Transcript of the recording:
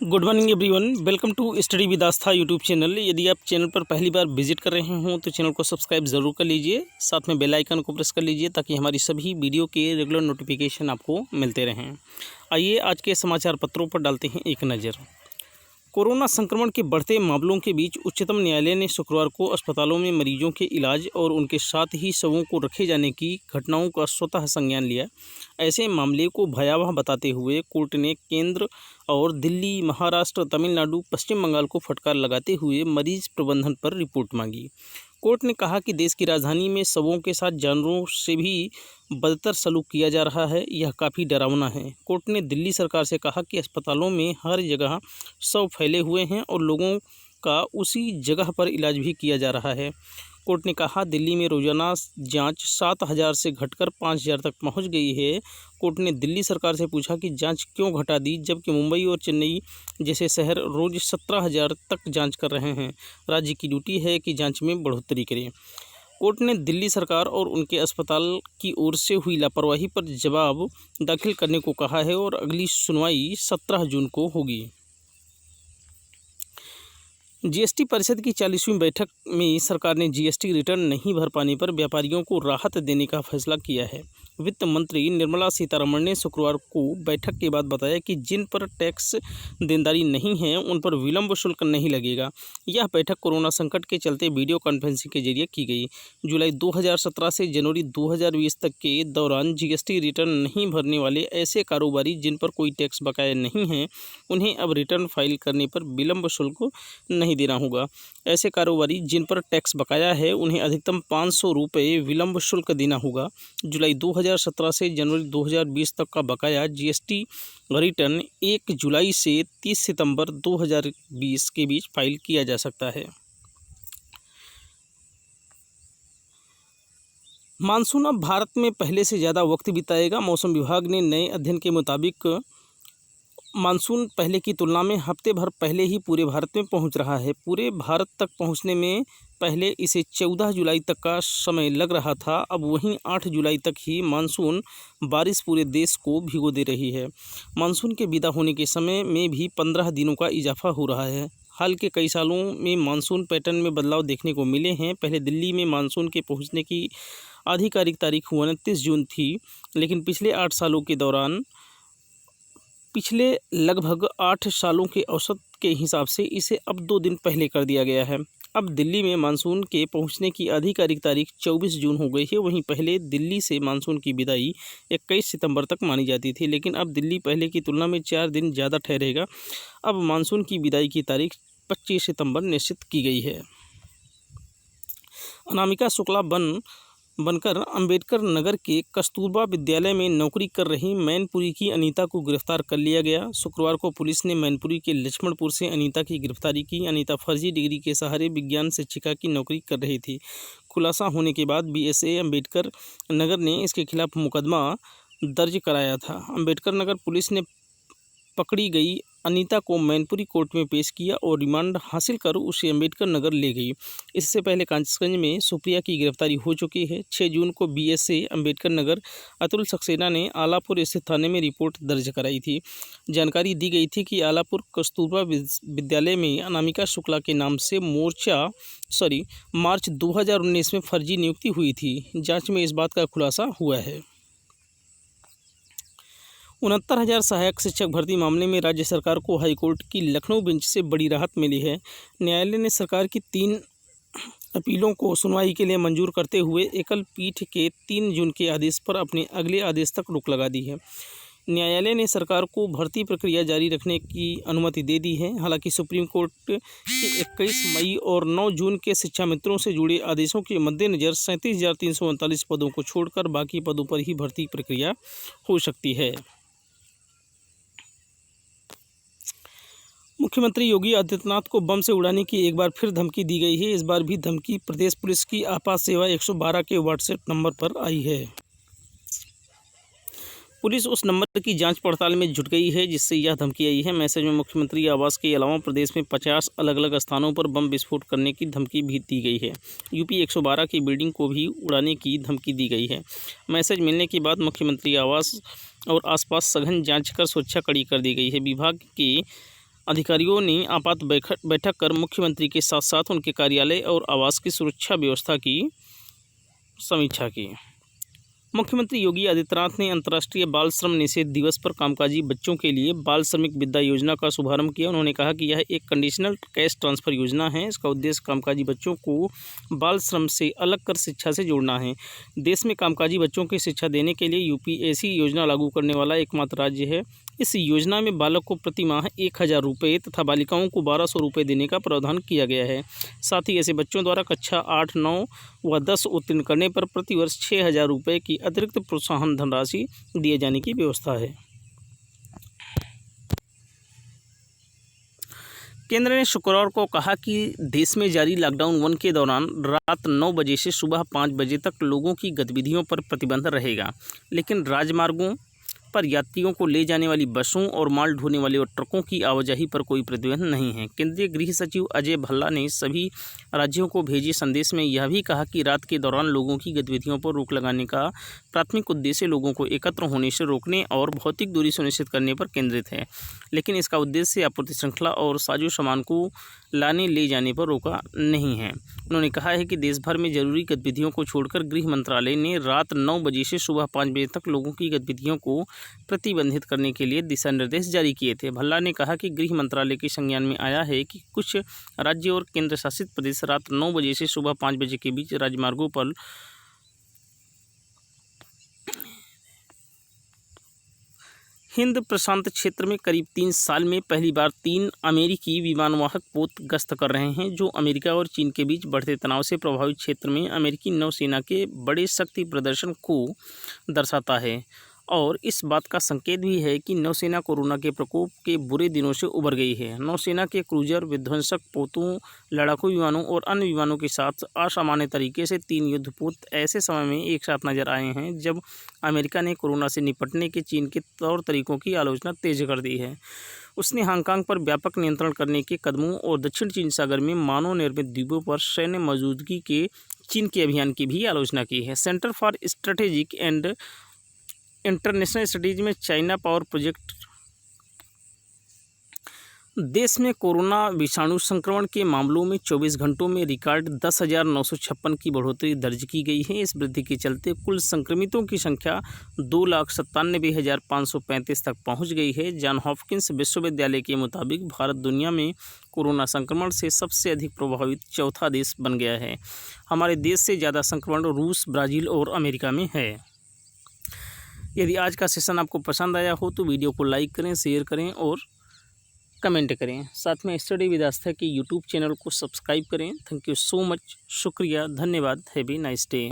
Good morning everyone, welcome to study with Aastha YouTube channel. यदि आप channel पर पहली बार विजिट कर रहे हों तो चैनल को सब्सक्राइब ज़रूर कर लीजिए, साथ में बेल आइकन को प्रेस कर लीजिए ताकि हमारी सभी वीडियो के रेगुलर नोटिफिकेशन आपको मिलते रहें। आइए आज के समाचार पत्रों पर डालते हैं एक नज़र। कोरोना संक्रमण के बढ़ते मामलों के बीच उच्चतम न्यायालय ने शुक्रवार को अस्पतालों में मरीजों के इलाज और उनके साथ ही शवों को रखे जाने की घटनाओं का स्वतः संज्ञान लिया। ऐसे मामले को भयावह बताते हुए कोर्ट ने केंद्र और दिल्ली, महाराष्ट्र, तमिलनाडु, पश्चिम बंगाल को फटकार लगाते हुए मरीज प्रबंधन पर रिपोर्ट मांगी। कोर्ट ने कहा कि देश की राजधानी में शवों के साथ जानवरों से भी बदतर सलूक किया जा रहा है, यह काफ़ी डरावना है। कोर्ट ने दिल्ली सरकार से कहा कि अस्पतालों में हर जगह शव फैले हुए हैं और लोगों का उसी जगह पर इलाज भी किया जा रहा है। कोर्ट ने कहा दिल्ली में रोजाना जांच 7,000 से घटकर 5,000 तक पहुंच गई है। कोर्ट ने दिल्ली सरकार से पूछा कि जांच क्यों घटा दी, जबकि मुंबई और चेन्नई जैसे शहर रोज 17,000 तक जांच कर रहे हैं। राज्य की ड्यूटी है कि जांच में बढ़ोतरी करें। कोर्ट ने दिल्ली सरकार और उनके अस्पताल की ओर से हुई लापरवाही पर जवाब दाखिल करने को कहा है और अगली सुनवाई 17 जून को होगी। जीएसटी परिषद की 40वीं बैठक में सरकार ने जीएसटी रिटर्न नहीं भर पाने पर व्यापारियों को राहत देने का फैसला किया है। वित्त मंत्री निर्मला सीतारमण ने शुक्रवार को बैठक के बाद बताया कि जिन पर टैक्स देनदारी नहीं है उन पर विलंब शुल्क नहीं लगेगा। यह बैठक कोरोना संकट के चलते वीडियो कॉन्फ्रेंसिंग के जरिए की गई। जुलाई 2017 से जनवरी 2020 तक के दौरान जीएसटी रिटर्न नहीं भरने वाले ऐसे कारोबारी जिन पर कोई टैक्स बकाया नहीं है, उन्हें अब रिटर्न फाइल करने पर विलंब शुल्क नहीं देना होगा। ऐसे कारोबारी जिन पर टैक्स बकाया है उन्हें अधिकतम 500 रुपये विलंब शुल्क देना होगा। जुलाई 2017 से जनवरी 2020 तक का बकाया जीएसटी रिटर्न 1 जुलाई से 30 सितंबर 2020 के बीच फाइल किया जा सकता है। मानसून अब भारत में पहले से ज़्यादा वक्त बिताएगा। मौसम विभाग ने नए अध्ययन के मुताबिक मानसून पहले की तुलना में हफ्ते भर पहले ही पूरे भारत में पहुंच रहा है। पूरे भारत तक पहुंचने में पहले इसे 14 जुलाई तक का समय लग रहा था, अब वहीं 8 जुलाई तक ही मानसून बारिश पूरे देश को भिगो दे रही है। मानसून के विदा होने के समय में भी 15 दिनों का इजाफा हो रहा है। हाल के कई सालों में मानसून पैटर्न में बदलाव देखने को मिले हैं। पहले दिल्ली में मानसून के पहुँचने की आधिकारिक तारीख 29 जून थी, लेकिन पिछले लगभग 8 सालों के औसत के हिसाब से इसे अब 2 दिन पहले कर दिया गया है। अब दिल्ली में मानसून के पहुंचने की आधिकारिक तारीख 24 जून हो गई है। वहीं पहले दिल्ली से मानसून की विदाई 21 सितंबर तक मानी जाती थी, लेकिन अब दिल्ली पहले की तुलना में 4 दिन ज़्यादा ठहरेगा। अब मानसून की विदाई की तारीख 25 सितंबर निश्चित की गई है। अनामिका शुक्ला बनकर अंबेडकर नगर के कस्तूरबा विद्यालय में नौकरी कर रही मैनपुरी की अनीता को गिरफ्तार कर लिया गया। शुक्रवार को पुलिस ने मैनपुरी के लक्ष्मणपुर से अनीता की गिरफ्तारी की। अनीता फर्जी डिग्री के सहारे विज्ञान शिक्षिका की नौकरी कर रही थी। खुलासा होने के बाद बीएसए अंबेडकर नगर ने इसके खिलाफ मुकदमा दर्ज कराया था। अंबेडकर नगर पुलिस ने पकड़ी गई अनीता को मैनपुरी कोर्ट में पेश किया और रिमांड हासिल कर उसे अंबेडकर नगर ले गई। इससे पहले कांचगंज में सुप्रिया की गिरफ्तारी हो चुकी है। 6 जून को बीएसए अंबेडकर नगर अतुल सक्सेना ने आलापुर स्थित थाने में रिपोर्ट दर्ज कराई थी। जानकारी दी गई थी कि आलापुर कस्तूरबा विद्यालय में अनामिका शुक्ला के नाम से मार्च 2019 में फर्जी नियुक्ति हुई थी। जाँच में इस बात का खुलासा हुआ है। 69,000 सहायक शिक्षक भर्ती मामले में राज्य सरकार को हाईकोर्ट की लखनऊ बेंच से बड़ी राहत मिली है। न्यायालय ने सरकार की 3 अपीलों को सुनवाई के लिए मंजूर करते हुए एकल पीठ के 3 जून के आदेश पर अपने अगले आदेश तक रोक लगा दी है। न्यायालय ने सरकार को भर्ती प्रक्रिया जारी रखने की अनुमति दे दी है। हालांकि सुप्रीम कोर्ट के 21 मई और 9 जून के शिक्षा मित्रों से जुड़े आदेशों के मद्देनज़र 37,339 पदों को छोड़कर बाकी पदों पर ही भर्ती प्रक्रिया हो सकती है। मुख्यमंत्री योगी आदित्यनाथ को बम से उड़ाने की एक बार फिर धमकी दी गई है। इस बार भी धमकी प्रदेश पुलिस की आपात सेवा 112 के व्हाट्सएप नंबर पर आई है। पुलिस उस नंबर की जांच पड़ताल में जुट गई है जिससे यह धमकी आई है। मैसेज में मुख्यमंत्री आवास के अलावा प्रदेश में 50 अलग अलग स्थानों पर बम विस्फोट करने की धमकी भी दी गई है। यूपी 112 की बिल्डिंग को भी उड़ाने की धमकी दी गई है। मैसेज मिलने के बाद मुख्यमंत्री आवास और आसपास सघन जांच कर सुरक्षा कड़ी कर दी गई है। विभाग के अधिकारियों ने आपात बैठक कर मुख्यमंत्री के साथ साथ उनके कार्यालय और आवास की सुरक्षा व्यवस्था की समीक्षा की। मुख्यमंत्री योगी आदित्यनाथ ने अंतर्राष्ट्रीय बाल श्रम निषेध दिवस पर कामकाजी बच्चों के लिए बाल श्रमिक विद्या योजना का शुभारंभ किया। उन्होंने कहा कि यह एक कंडीशनल कैश ट्रांसफ़र योजना है। इसका उद्देश्य कामकाजी बच्चों को बाल श्रम से अलग कर शिक्षा से जोड़ना है। देश में कामकाजी बच्चों की शिक्षा देने के लिए यूपी ऐसी योजना लागू करने वाला एकमात्र राज्य है। इस योजना में बालक को प्रति माह 1000 रुपये तथा बालिकाओं को 1200 रुपये देने का प्रावधान किया गया है। साथ ही ऐसे बच्चों द्वारा कक्षा 8, 9 व 10 उत्तीर्ण करने पर प्रतिवर्ष 6000 रुपये की अतिरिक्त प्रोत्साहन धनराशि दिए जाने की व्यवस्था है। केंद्र ने शुक्रवार को कहा कि देश में जारी लॉकडाउन 1 के दौरान रात 9 बजे से सुबह 5 बजे तक लोगों की गतिविधियों पर प्रतिबंध रहेगा, लेकिन राजमार्गों पर यात्रियों को ले जाने वाली बसों और माल ढोने वाले ट्रकों की आवाजाही पर कोई प्रतिबंध नहीं है। केंद्रीय गृह सचिव अजय भल्ला ने सभी राज्यों को भेजे संदेश में यह भी कहा कि रात के दौरान लोगों की गतिविधियों पर रोक लगाने का प्राथमिक उद्देश्य लोगों को एकत्र होने से रोकने और भौतिक दूरी सुनिश्चित करने पर केंद्रित है, लेकिन इसका उद्देश्य आपूर्ति श्रृंखला और साजो सामान को लाने ले जाने पर रोका नहीं है। उन्होंने कहा है कि देश भर में जरूरी गतिविधियों को छोड़कर गृह मंत्रालय ने रात 9 बजे से सुबह 5 बजे तक लोगों की गतिविधियों को प्रतिबंधित करने के लिए दिशा निर्देश जारी किए थे। भल्ला ने कहा कि गृह मंत्रालय के संज्ञान में आया है कि कुछ राज्य और केंद्र शासित प्रदेश रात 9 बजे से सुबह 5 बजे के बीच राजमार्गों पर हिंद प्रशांत क्षेत्र में करीब 3 साल में पहली बार 3 अमेरिकी विमानवाहक पोत गश्त कर रहे हैं, जो अमेरिका और चीन के बीच बढ़ते तनाव से प्रभावित क्षेत्र में अमेरिकी नौसेना के बड़े शक्ति प्रदर्शन को दर्शाता है और इस बात का संकेत भी है कि नौसेना कोरोना के प्रकोप के बुरे दिनों से उबर गई है। नौसेना के क्रूजर, विध्वंसक पोतों, लड़ाकू विमानों और अन्य विमानों के साथ असामान्य तरीके से 3 युद्धपोत ऐसे समय में एक साथ नजर आए हैं जब अमेरिका ने कोरोना से निपटने के चीन के तौर तरीकों की आलोचना तेज कर दी है। उसने हांगकांग पर व्यापक नियंत्रण करने के कदमों और दक्षिण चीन सागर में मानव निर्मित द्वीपों पर सैन्य मौजूदगी के चीन के अभियान की भी आलोचना की है। Centre for strategic and international studies में चाइना पावर प्रोजेक्ट देश में कोरोना विषाणु संक्रमण के मामलों में 24 घंटों में रिकॉर्ड 10,956 की बढ़ोतरी दर्ज की गई है। इस वृद्धि के चलते कुल संक्रमितों की संख्या 2,97,535 तक पहुंच गई है। जॉन हॉपकिंस विश्वविद्यालय के मुताबिक भारत दुनिया में कोरोना संक्रमण से सबसे अधिक प्रभावित चौथा देश बन गया है। हमारे देश से ज़्यादा संक्रमण रूस, ब्राज़ील और अमेरिका में है। यदि आज का सेशन आपको पसंद आया हो तो वीडियो को लाइक करें, शेयर करें और कमेंट करें। साथ में स्टडी विद आस्था के यूट्यूब चैनल को सब्सक्राइब करें। Thank you so much. शुक्रिया, धन्यवाद। Have a nice day.